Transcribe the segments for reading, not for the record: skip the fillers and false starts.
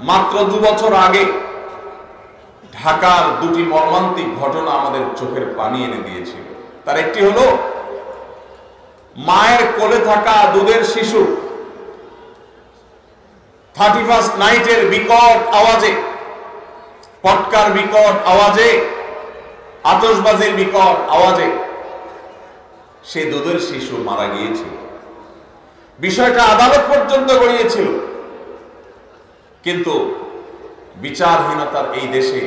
মাত্র 2 বছর আগে ঢাকার দুটি মর্মান্তিক ঘটনা আমাদের চোখের পানি এনে দিয়েছিল। তার একটি হলো মায়ের কোলে থাকা দুধের শিশু 31st নাইটের বিকট আওয়াজে, পটকার বিকট আওয়াজে, আতশবাজির বিকট আওয়াজে সে দুধের শিশু মারা গিয়েছিল। বিষয়টা আদালত পর্যন্ত গড়িয়েছিল, কিন্তু বিচারহীনতার এই দেশে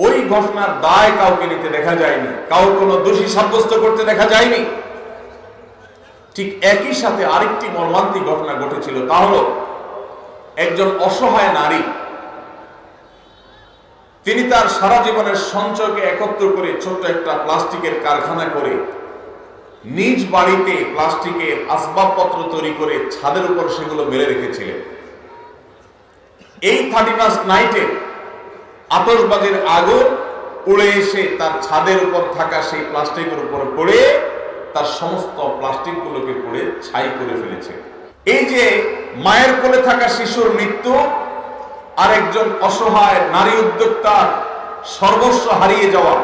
ওই ঘটনার দায় কাউকে নিতে দেখা যায়নি, কাউকে কোনো দোষী সাব্যস্ত করতে দেখা যায়নি। ঠিক একই সাথে আরেকটি মর্মান্তিক ঘটনা ঘটেছিল, তা হলো একজন অসহায় নারী, তিনি তার সারা জীবনের সঞ্চয়কে একত্র করে ছোট্ট একটা প্লাস্টিকের কারখানা করে নিজ বাড়িতে প্লাস্টিকের আসবাবপত্র তৈরি করে ছাদের উপর সেগুলো মেলে রেখেছিলেন। এই 31st নাইটে আতশবাজির আগুন উড়ে এসে তার ছাদের উপর থাকা সেই প্লাস্টিকের উপরে পড়ে তার সমস্ত প্লাস্টিকগুলোকে পড়ে ছাই করে ফেলেছে। এই যে মায়ের কোলে থাকা শিশুর মৃত্যু আর একজন অসহায় নারী উদ্যোক্তার সর্বস্ব হারিয়ে যাওয়া,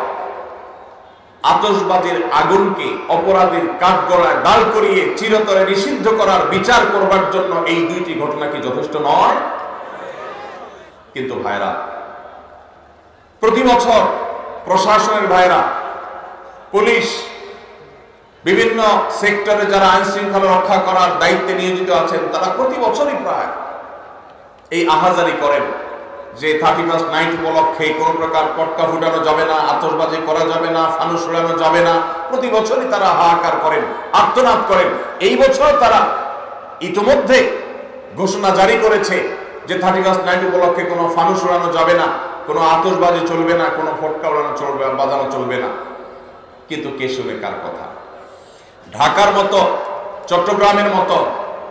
আতশবাজির আগুনকে অপরাধীর কাঠগড়ায় দাঁড় করিয়ে চিরতরে নিষিদ্ধ করার বিচার করবার জন্য এই দুইটি ঘটনা কি যথেষ্ট নয়? কিন্তু ভাইরা, প্রতি বছর প্রশাসনের ভাইরা, পুলিশ, বিভিন্ন সেক্টরে যারা আইন শৃঙ্খলা রক্ষা করার দায়িত্বে নিয়োজিত আছেন, তারা প্রতি বছরই প্রায় এই আহাজারি করেন যে 31st নাইট উপলক্ষে কোনো প্রকার পটকা ফুটানো যাবে না, আতশবাজি করা যাবে না, ফানুস উড়ানো যাবে না। প্রতি বছরই তারা হাহাকার করেন, আর্তনাদ করেন। এই বছর তারা ইতিমধ্যে ঘোষণা জারি করেছে যে 31st নাইট উপলক্ষে কোনো ফানুস উড়ানো যাবে না, কোনো আতশবাজি চলবে না, কোনো ফটকা উড়ানো চলবে, বাজানো চলবে না। কিন্তু কে শুনে কার কথা? ঢাকার মতো, চট্টগ্রামের মতো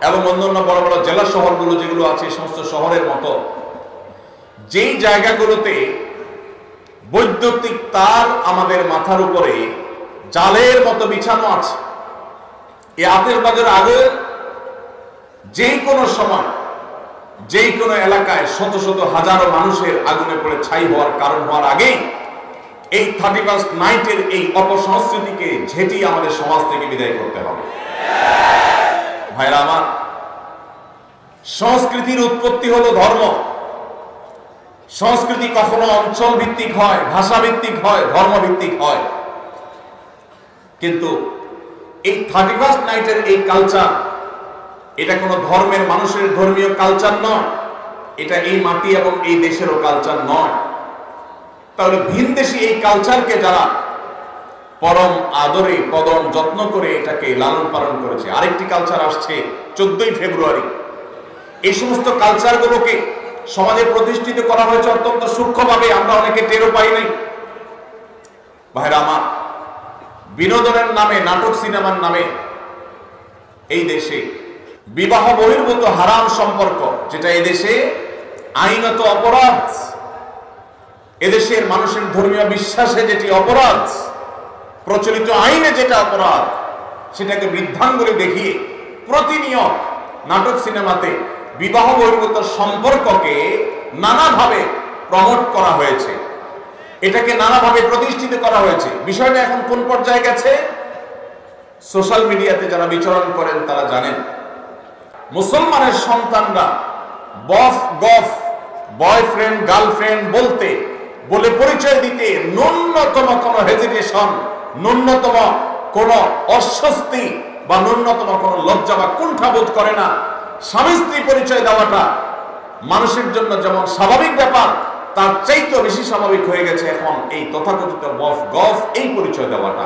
এবং অন্যান্য বড় বড় জেলা শহরগুলো যেগুলো আছে, সমস্ত শহরের মতো যেই জায়গাগুলোতে বৈদ্যুতিক তার আমাদের মাথার উপরে জালের মতো বিছানো আছে, এই আতশবাজির আগুন যেই কোনো সময়, যেই কোনো এলাকায় শত শত হাজারো মানুষের আগুনে পড়ে ছাই হওয়ার কারণ হওয়ার আগেই এই 31st নাইটের এই অপসংস্কৃতিকে ঝেঁটিয়ে আমাদের সমাজ থেকে বিদায় করতে হবে। ভাইরা আমার, সংস্কৃতির উৎপত্তি হলো ধর্ম। সংস্কৃতি কখনো অঞ্চল ভিত্তিক হয়, ভাষা ভিত্তিক হয়, ধর্ম ভিত্তিক হয়, কিন্তু এই 31st নাইটের এই কালচার, এটা কোনো ধর্মের মানুষের ধর্মীয় কালচার নয়, এটা এই মাটি এবং এই দেশেরও কালচার নয়। তাহলে ভিনদেশী এই কালচারকে যারা পরম আদরে কদম যত্ন করে এটাকে লালন পালন করেছে, আরেকটি কালচার আসছে 14ই ফেব্রুয়ারি। এই সমস্ত কালচারগুলোকে সমাজে প্রতিষ্ঠিত করা হয়েছে অত্যন্ত সূক্ষ্মভাবে, আমরা অনেকে টেরও পাই নাই। ভাইরা আমার, বিনোদনের নামে, নাটক সিনেমার নামে এই দেশে বিবাহ বহির্ভূত হারাম সম্পর্ক, যেটা এই দেশে আইনত অপরাধ, এদেশের মানুষের ধর্মীয় বিশ্বাসে যেটি অপরাধ, প্রচলিত আইনে যেটা অপরাধ, সেটাকে বৃদ্ধাঙ্গুলি দেখিয়ে প্রতিনিয়ত নাটক সিনেমাতে বিবাহ বহির্ভূত সম্পর্ককে নানাভাবে প্রমোট করা হয়েছে, এটাকে নানাভাবে প্রতিষ্ঠিত করা হয়েছে। বিষয়টা এখন কোন পর্যায়ে গেছে? সোশ্যাল মিডিয়াতে যারা বিচরণ করেন তারা জানেন, মুসলমানের সন্তানরা বফ গফ, বয়ফ্রেন্ড গার্লফ্রেন্ড বলে পরিচয় দিতে ন্যূনতম কোনো হেজিটেশন, ন্যূনতম কোনো অস্বস্তি বা ন্যূনতম কোনো লজ্জা বা কুণ্ঠাবোধ করে না। স্বামী স্ত্রী পরিচয় দেওয়াটা মানুষের জন্য যেমন স্বাভাবিক ব্যাপার, তার চাইতেও বেশি স্বাভাবিক হয়ে গেছে এখন এই তথাকথিত বফ গফ এই পরিচয় দেওয়াটা।